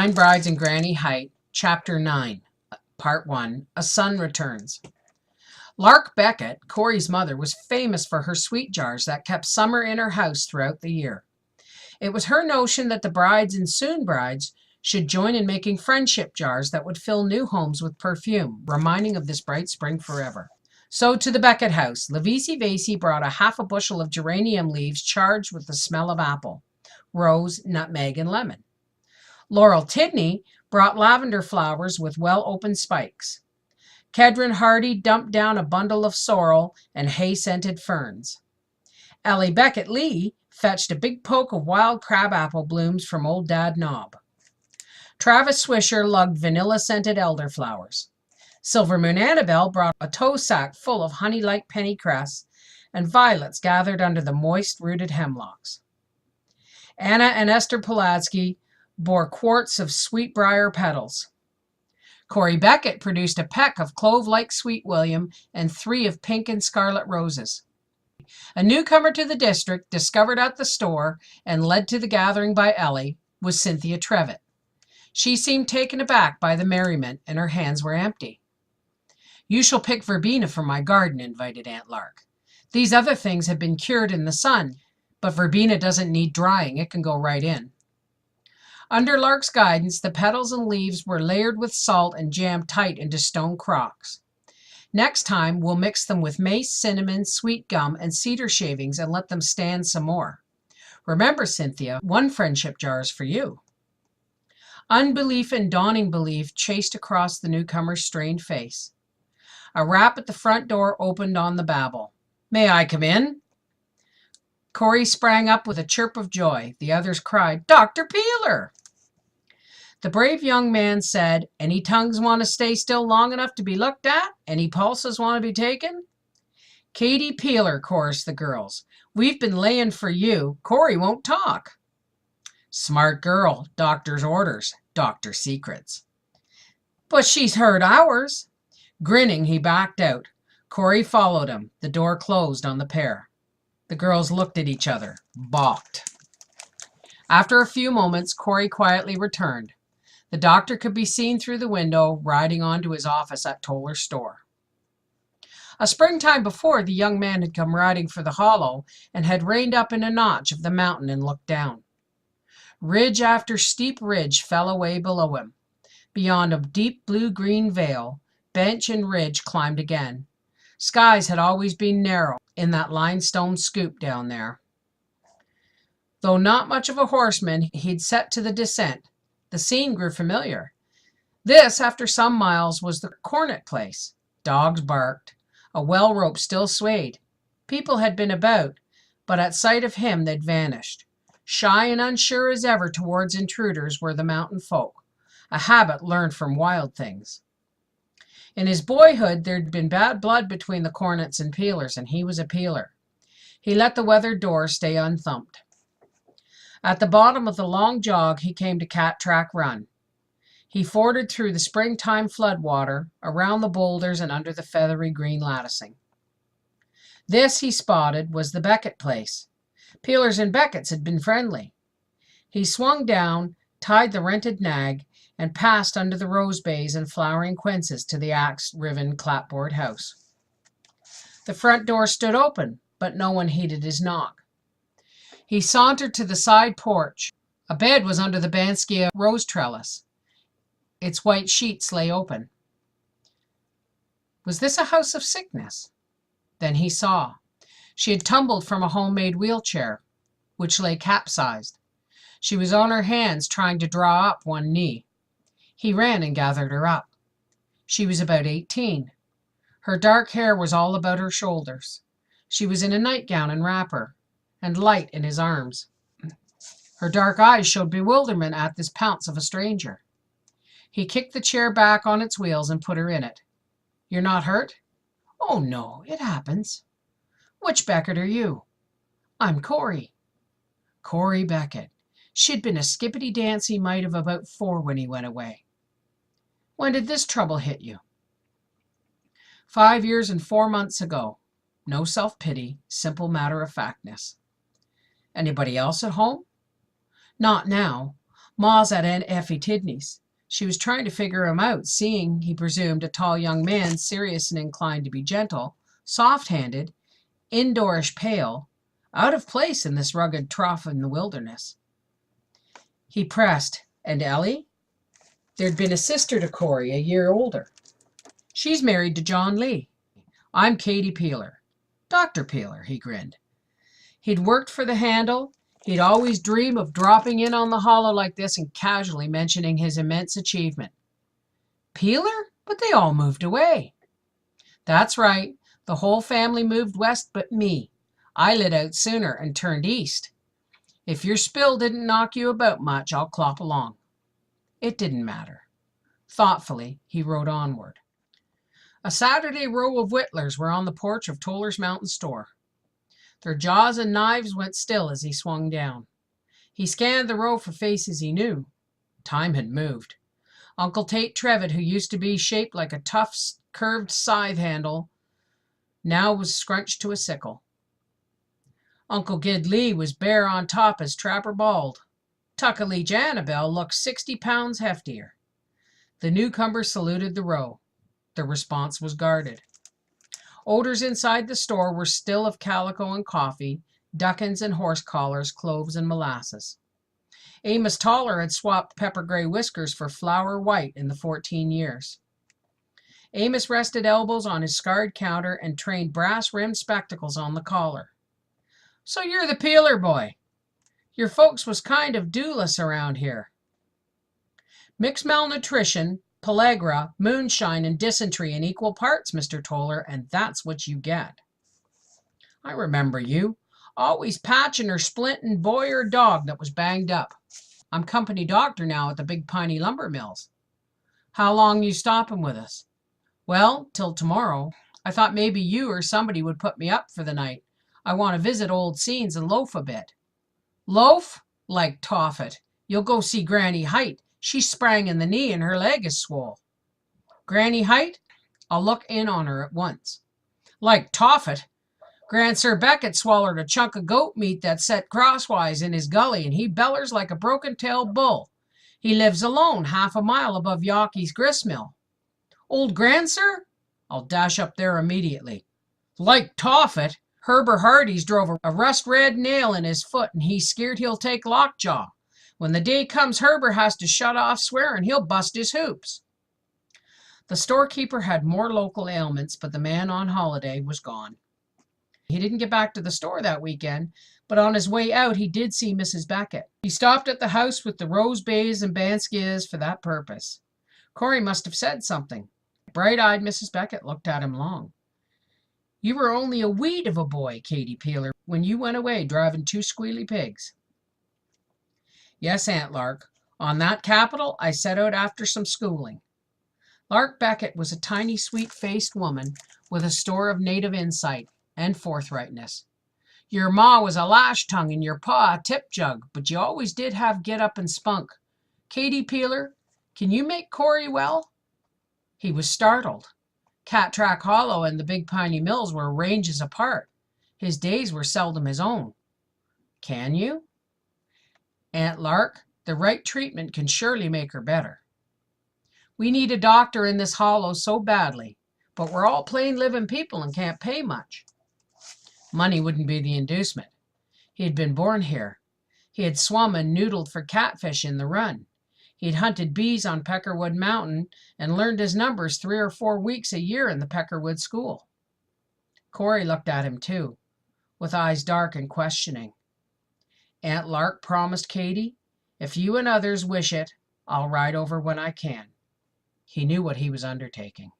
Nine Brides in Granny Height, Chapter 9, Part 1, A Son Returns. Lark Beckett, Cory's mother, was famous for her sweet jars that kept summer in her house throughout the year. It was her notion that the brides and soon brides should join in making friendship jars that would fill new homes with perfume, reminding of this bright spring forever. So to the Beckett house, Lavisi Vasey brought a half a bushel of geranium leaves charged with the smell of apple, rose, nutmeg, and lemon. Laurel Tidney brought lavender flowers with well-opened spikes. Kedron Hardy dumped down a bundle of sorrel and hay-scented ferns. Ellie Beckett Lee fetched a big poke of wild crabapple blooms from old Dad Knob. Travis Swisher lugged vanilla-scented elderflowers. Silver Moon Annabelle brought a tow sack full of honey-like pennycress, and violets gathered under the moist-rooted hemlocks. Anna and Esther Pulaski bore quarts of sweetbriar petals. Cory Beckett produced a peck of clove-like sweet william and 3 of pink and scarlet roses. A newcomer to the district, discovered at the store and led to the gathering by Ellie, was Cynthia Trevon. She seemed taken aback by the merriment, and her hands were empty. "You shall pick verbena from my garden," invited Aunt Lark. "These other things have been cured in the sun, but verbena doesn't need drying. It can go right in." Under Lark's guidance, the petals and leaves were layered with salt and jammed tight into stone crocks. "Next time, we'll mix them with mace, cinnamon, sweet gum, and cedar shavings and let them stand some more. Remember, Cynthia, 1 friendship jar is for you." Unbelief and dawning belief chased across the newcomer's strained face. A rap at the front door opened on the babble. "May I come in?" Cory sprang up with a chirp of joy. The others cried, "Dr. Peeler!" The brave young man said, "Any tongues want to stay still long enough to be looked at? Any pulses want to be taken?" "Cady Peeler," chorused the girls. "We've been laying for you. Cory won't talk." "Smart girl. Doctor's orders. Doctor secrets." "But she's heard ours." Grinning, he backed out. Cory followed him. The door closed on the pair. The girls looked at each other, balked. After a few moments, Cory quietly returned. The doctor could be seen through the window, riding on to his office at Tolar's store. A springtime before, the young man had come riding for the hollow and had reined up in a notch of the mountain and looked down. Ridge after steep ridge fell away below him. Beyond a deep blue-green vale, bench and ridge climbed again. Skies had always been narrow in that limestone scoop down there. Though not much of a horseman, he'd set to the descent. The scene grew familiar. This, after some miles, was the Cornet place. Dogs barked. A well rope still swayed. People had been about, but at sight of him they'd vanished. Shy and unsure as ever towards intruders were the mountain folk, a habit learned from wild things. In his boyhood, there'd been bad blood between the Cornets and Peelers, and he was a Peeler. He let the weathered door stay unthumped. At the bottom of the long jog, he came to Cat Track Run. He forded through the springtime floodwater, around the boulders and under the feathery green latticing. This, he spotted, was the Beckett Place. Peelers and Becketts had been friendly. He swung down, tied the rented nag, and passed under the rose bays and flowering quinces to the axe-riven clapboard house. The front door stood open, but no one heeded his knock. He sauntered to the side porch. A bed was under the Banskia rose trellis. Its white sheets lay open. Was this a house of sickness? Then he saw. She had tumbled from a homemade wheelchair, which lay capsized. She was on her hands trying to draw up one knee. He ran and gathered her up. She was about 18. Her dark hair was all about her shoulders. She was in a nightgown and wrapper, and light in his arms. Her dark eyes showed bewilderment at this pounce of a stranger. He kicked the chair back on its wheels and put her in it. "You're not hurt?" "Oh, no, it happens." "Which Beckett are you?" "I'm Cory." Cory Beckett. She'd been a skippity-dancy mite of about 4 when he went away. "When did this trouble hit you?" 5 years and 4 months ago. No self-pity, simple matter-of-factness. "Anybody else at home?" "Not now. Ma's at Aunt Effie Tidney's. She was trying to figure him out, seeing, he presumed, a tall young man, serious and inclined to be gentle, soft-handed, indoorish pale, out of place in this rugged trough in the wilderness. He pressed, "And Ellie?" There'd been a sister to Cory, a year older. "She's married to John Lee. I'm Cady Peeler." "Dr. Peeler," he grinned. He'd worked for the Handle. He'd always dream of dropping in on the hollow like this and casually mentioning his immense achievement. "Peeler? But they all moved away." "That's right. The whole family moved west but me. I lit out sooner and turned east. If your spill didn't knock you about much, I'll clop along." It didn't matter. Thoughtfully, he rode onward. A Saturday row of whittlers were on the porch of Tolar's Mountain Store. Their jaws and knives went still as he swung down. He scanned the row for faces he knew. Time had moved. Uncle Tate Trevon, who used to be shaped like a tough, curved scythe handle, now was scrunched to a sickle. Uncle Gid Lee was bare on top as trapper bald. Tuckalee Janabel looked 60 pounds heftier. The newcomer saluted the row. The response was guarded. Odors inside the store were still of calico and coffee, duckins and horse collars, cloves and molasses. Amos Tolar had swapped pepper gray whiskers for flour white in the 14 years. Amos rested elbows on his scarred counter and trained brass-rimmed spectacles on the collar. "So you're the Peeler boy. Your folks was kind of dewless around here." "Mixed malnutrition, pellagra, moonshine, and dysentery in equal parts, Mr. Tolar, and that's what you get." "I remember you. Always patching or splinting boy or dog that was banged up. I'm company doctor now at the Big Piney Lumber Mills." "How long you stopping with us?" "Well, till tomorrow. I thought maybe you or somebody would put me up for the night. I want to visit old scenes and loaf a bit." "Loaf? Like Tophet. You'll go see Granny Height. She's sprang in the knee and her leg is swole." "Granny Height? I'll look in on her at once." "Like Tophet. Grandsir Beckett swallowed a chunk of goat meat that set crosswise in his gully, and he bellers like a broken-tailed bull. He lives alone, half a mile above Yawkey's gristmill." "Old Grandsir? I'll dash up there immediately." "Like Tophet. Herber Hardy's drove a rust-red nail in his foot, and he's scared he'll take lockjaw. When the day comes Herber has to shut off swearing, he'll bust his hoops." The storekeeper had more local ailments, but the man on holiday was gone. He didn't get back to the store that weekend, but on his way out he did see Mrs. Beckett. He stopped at the house with the rose bays and banskias for that purpose. Cory must have said something. Bright-eyed Mrs. Beckett looked at him long. "You were only a weed of a boy, Cady Peeler, when you went away driving 2 squealy pigs." "Yes, Aunt Lark. On that capital I set out after some schooling." Lark Beckett was a tiny, sweet-faced woman with a store of native insight and forthrightness. "Your ma was a lash-tongue and your pa a tip-jug, but you always did have get-up and spunk. Cady Peeler, can you make Cory well?" He was startled. Cat Track Hollow and the Big Piney Mills were ranges apart. His days were seldom his own. "Can you?" "Aunt Lark, the right treatment can surely make her better. We need a doctor in this hollow so badly, but we're all plain living people and can't pay much." Money wouldn't be the inducement. He had been born here. He had swum and noodled for catfish in the run. He'd hunted bees on Peckerwood Mountain and learned his numbers 3 or 4 weeks a year in the Peckerwood School. Cory looked at him too, with eyes dark and questioning. "Aunt Lark promised Cady, if you and others wish it, I'll ride over when I can." He knew what he was undertaking.